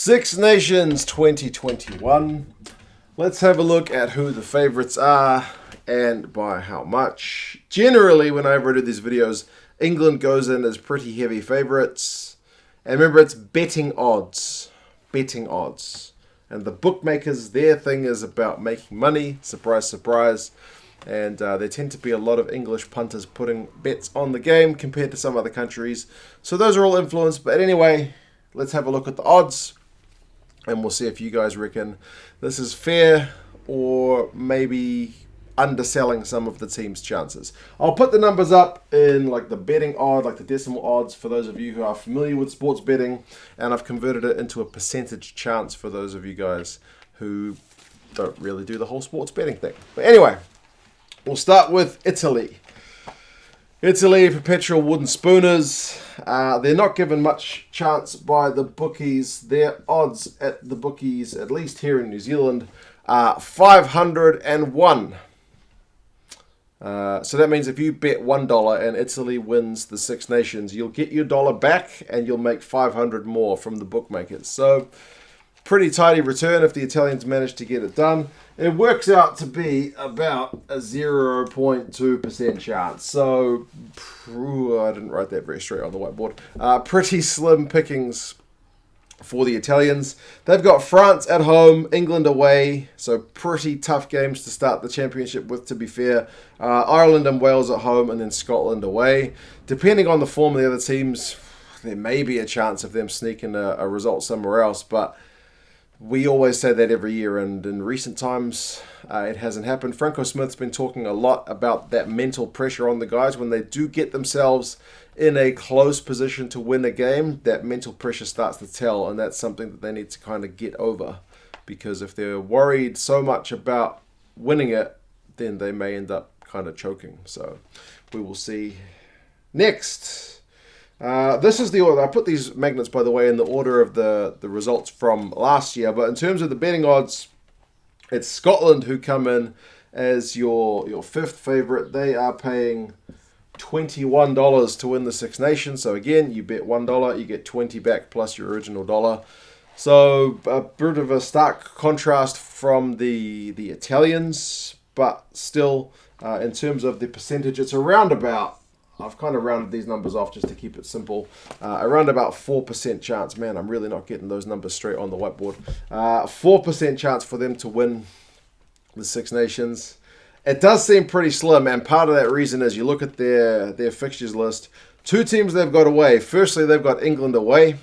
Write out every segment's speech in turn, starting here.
Six Nations 2021. Let's have a look at who the favorites are and by how much. Generally, whenever I do these videos, England goes in as pretty heavy favorites. And remember, it's betting odds. Betting odds. And the bookmakers, their thing is about making money. Surprise, surprise. And there tend to be a lot of English punters putting bets on the game compared to some other countries. So those are all influenced. But anyway, let's have a look at the odds. And we'll see if you guys reckon this is fair or maybe underselling some of the team's chances. I'll put the numbers up in like the betting odd, like the decimal odds for those of you who are familiar with sports betting. And I've converted it into a percentage chance for those of you guys who don't really do the whole sports betting thing. But anyway, we'll start with Italy. Italy, perpetual wooden spooners. They're not given much chance by the bookies. Their odds at the bookies, at least here in New Zealand, are 501. So that means if you bet $1 and Italy wins the Six Nations, you'll get your dollar back and you'll make 500 more from the bookmakers. So pretty tidy return if the Italians manage to get it done. It works out to be about a 0.2% chance. So, I didn't write that very straight on the whiteboard. Pretty slim pickings for the Italians. They've got France at home, England away. So pretty tough games to start the championship with, to be fair. Ireland and Wales at home, and then Scotland away. Depending on the form of the other teams, there may be a chance of them sneaking a result somewhere else. But we always say that every year, and in recent times, it hasn't happened. Franco Smith's been talking a lot about that mental pressure on the guys when they do get themselves in a close position to win a game. That mental pressure starts to tell, and that's something that they need to kind of get over. Because if they're worried so much about winning it, then they may end up kind of choking. So we will see. Next. This is the order. I put these magnets, by the way, in the order of the results from last year. But in terms of the betting odds, it's Scotland who come in as your fifth favourite. They are paying $21 to win the Six Nations. So again, you bet $1, you get 20 back plus your original dollar. So a bit of a stark contrast from the Italians, but still, in terms of the percentage, it's around about, I've kind of rounded these numbers off just to keep it simple. Around about 4% chance. Man, I'm really not getting those numbers straight on the whiteboard. 4% chance for them to win the Six Nations. It does seem pretty slim, and part of that reason is you look at their fixtures list. Two teams they've got away. Firstly, they've got England away.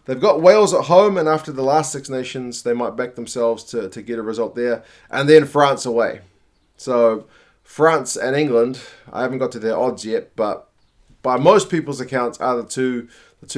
They've got Wales at home, and after the last Six Nations, they might back themselves to get a result there. And then France away. So France and England, I haven't got to their odds yet, but by most people's accounts are the two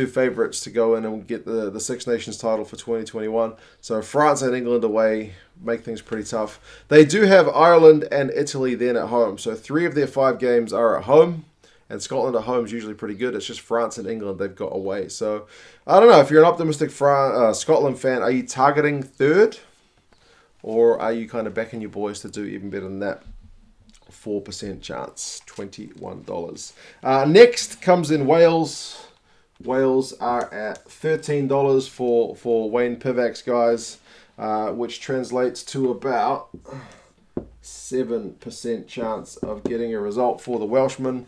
favourites to go in and get the Six Nations title for 2021. So France and England away make things pretty tough. They do have Ireland and Italy then at home. So 3 of their 5 games are at home, and Scotland at home is usually pretty good. It's just France and England they've got away. So I don't know, if you're an optimistic Scotland fan, are you targeting third? Or are you kind of backing your boys to do even better than that? 4% chance, $21. Next comes in Wales. Wales are at $13 for Wayne Pivac's guys, which translates to about 7% chance of getting a result for the Welshman.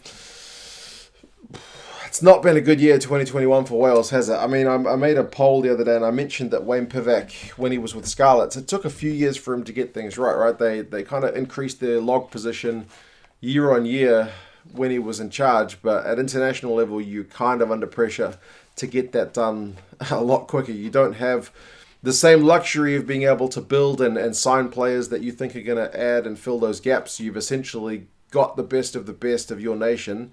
It's not been a good year 2021 for Wales, has it? I mean, I made a poll the other day and I mentioned that Wayne Pivac, when he was with Scarlets, it took a few years for him to get things right? They kind of increased their log position year on year when he was in charge, but at international level, you're kind of under pressure to get that done a lot quicker. You don't have the same luxury of being able to build and sign players that you think are going to add and fill those gaps. You've essentially got the best of your nation,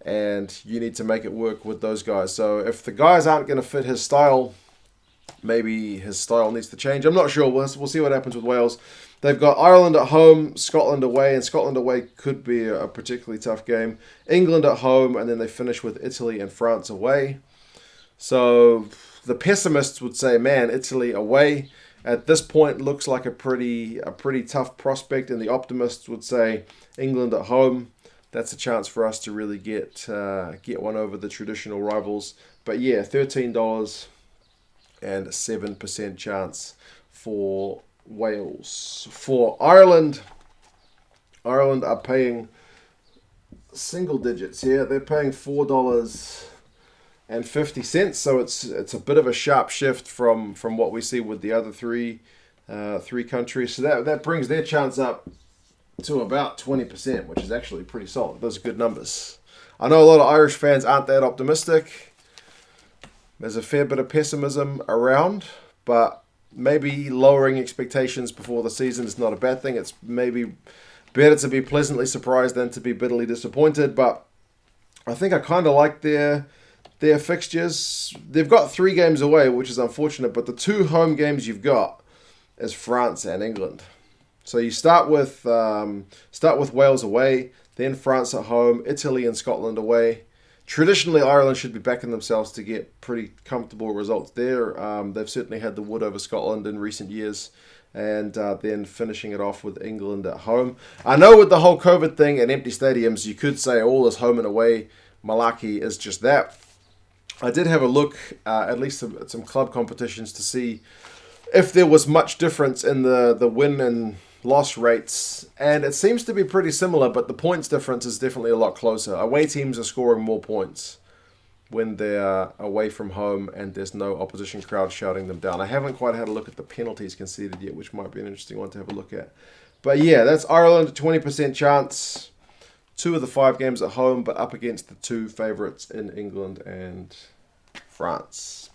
and you need to make it work with those guys. So if the guys aren't going to fit his style, maybe his style needs to change. I'm not sure. We'll see what happens with Wales. They've got Ireland at home, Scotland away, and Scotland away could be a particularly tough game. England at home, and then they finish with Italy and France away. So the pessimists would say, man, Italy away at this point looks like a pretty tough prospect, and the optimists would say England at home. That's a chance for us to really get one over the traditional rivals. But yeah, $13 and 7% chance for Wales. For Ireland are paying single digits here. They're paying $4.50, so it's a bit of a sharp shift from what we see with the other three countries. So that brings their chance up to about 20%, which is actually pretty solid. Those are good numbers. I know a lot of Irish fans aren't that optimistic. There's a fair bit of pessimism around, but maybe lowering expectations before the season is not a bad thing. It's maybe better to be pleasantly surprised than to be bitterly disappointed, but I think I kind of like their fixtures. They've got 3 games away, which is unfortunate, but the 2 home games you've got is France and England. So you start with Wales away, then France at home, Italy and Scotland away. Traditionally, Ireland should be backing themselves to get pretty comfortable results there. They've certainly had the wood over Scotland in recent years, and then finishing it off with England at home. I know with the whole COVID thing and empty stadiums, you could say all this home and away malarkey is just that. I did have a look at least at some club competitions to see if there was much difference in the win and loss rates, and it seems to be pretty similar, but the points difference is definitely a lot closer. Away teams are scoring more points when they're away from home and there's no opposition crowd shouting them down. I haven't quite had a look at the penalties conceded yet, which might be an interesting one to have a look at. But yeah, that's Ireland, 20% chance. 2 of the 5 games at home, but up against the 2 favourites in England and France.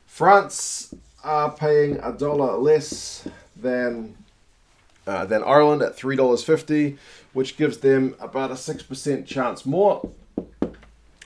France are paying $1 less than Ireland at $3.50, which gives them about a 6% chance more.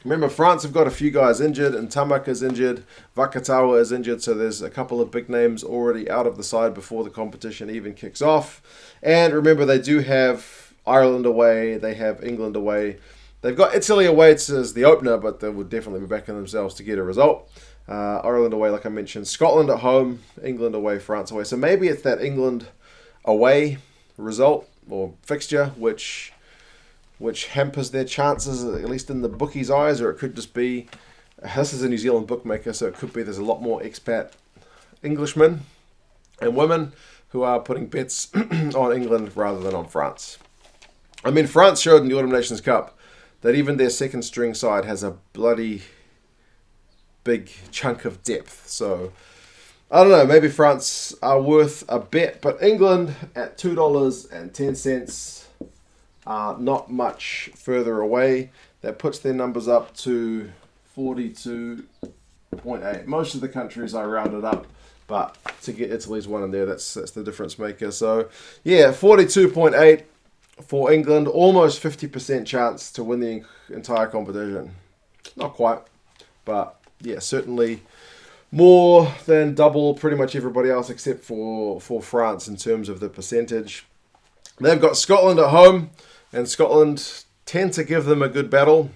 Remember, France have got a few guys injured, and Tamak is injured, Vakatawa is injured, so there's a couple of big names already out of the side before the competition even kicks off. And remember, they do have Ireland away, they have England away. They've got Italy away as the opener, but they would definitely be backing themselves to get a result. Ireland away, like I mentioned, Scotland at home, England away, France away. So maybe it's that England away result or fixture which hampers their chances, at least in the bookies' eyes, or it could just be, this is a New Zealand bookmaker, so it could be there's a lot more expat Englishmen and women who are putting bets on England rather than on France. I mean, France showed in the Autumn Nations Cup that even their second string side has a bloody big chunk of depth, so I don't know, maybe France are worth a bet, but England at $2.10 are not much further away. That puts their numbers up to 42.8. Most of the countries I rounded up, but to get Italy's one in there, that's the difference maker. So yeah, 42.8 for England, almost 50% chance to win the entire competition. Not quite, but yeah, certainly more than double pretty much everybody else except for France in terms of the percentage. They've got Scotland at home, and Scotland tend to give them a good battle,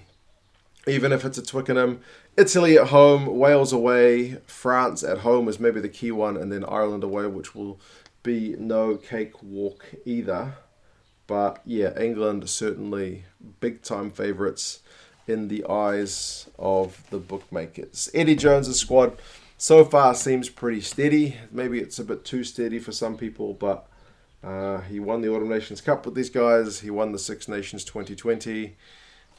even if it's at Twickenham. Italy at home, Wales away, France at home is maybe the key one, and then Ireland away, which will be no cakewalk either. But yeah, England certainly big-time favourites in the eyes of the bookmakers. Eddie Jones' squad so far seems pretty steady. Maybe it's a bit too steady for some people, but he won the Autumn Nations Cup with these guys. He won the Six Nations 2020.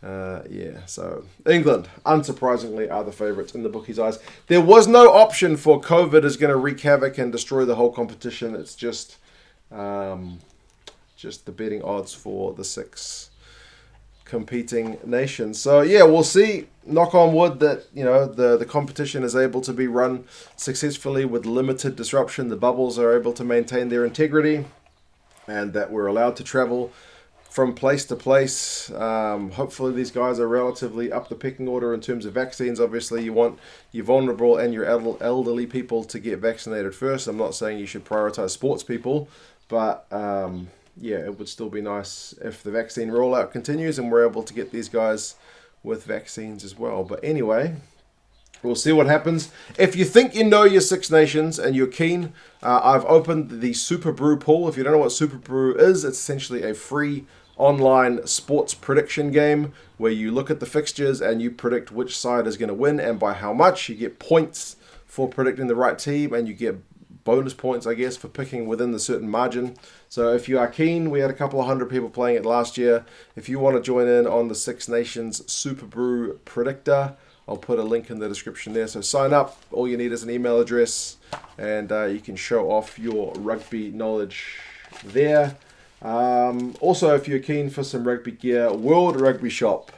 So England, unsurprisingly, are the favourites in the bookies' eyes. There was no option for COVID is going to wreak havoc and destroy the whole competition. It's just the betting odds for the 6 competing nations. So yeah, we'll see, knock on wood, that the competition is able to be run successfully with limited disruption. The bubbles are able to maintain their integrity, and that we're allowed to travel from place to place. Hopefully these guys are relatively up the pecking order in terms of vaccines. Obviously you want your vulnerable and your elderly people to get vaccinated first. I'm not saying you should prioritize sports people, but yeah, it would still be nice if the vaccine rollout continues and we're able to get these guys with vaccines as well. But anyway, we'll see what happens. If you think you know your Six Nations and you're keen, I've opened the Super Brew pool. If you don't know what Super Brew is, it's essentially a free online sports prediction game where you look at the fixtures and you predict which side is going to win and by how much. You get points for predicting the right team, and you get bonus points, I guess, for picking within the certain margin. So if you are keen, we had a couple of hundred people playing it last year. If you want to join in on the Six Nations Super Brew Predictor, I'll put a link in the description there. So sign up. All you need is an email address, and you can show off your rugby knowledge there. Also, if you're keen for some rugby gear, World Rugby Shop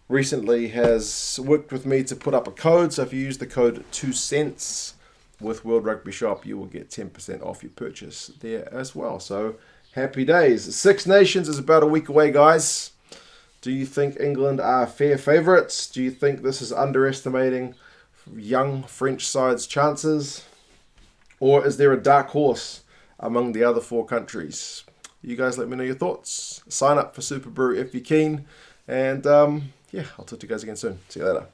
recently has worked with me to put up a code. So if you use the code 2 cents with World Rugby Shop, you will get 10% off your purchase there as well. So happy days. Six Nations is about a week away, guys. Do you think England are fair favourites? Do you think this is underestimating young French side's chances? Or is there a dark horse among the other four countries? You guys let me know your thoughts. Sign up for Super Brew if you're keen. And yeah, I'll talk to you guys again soon. See you later.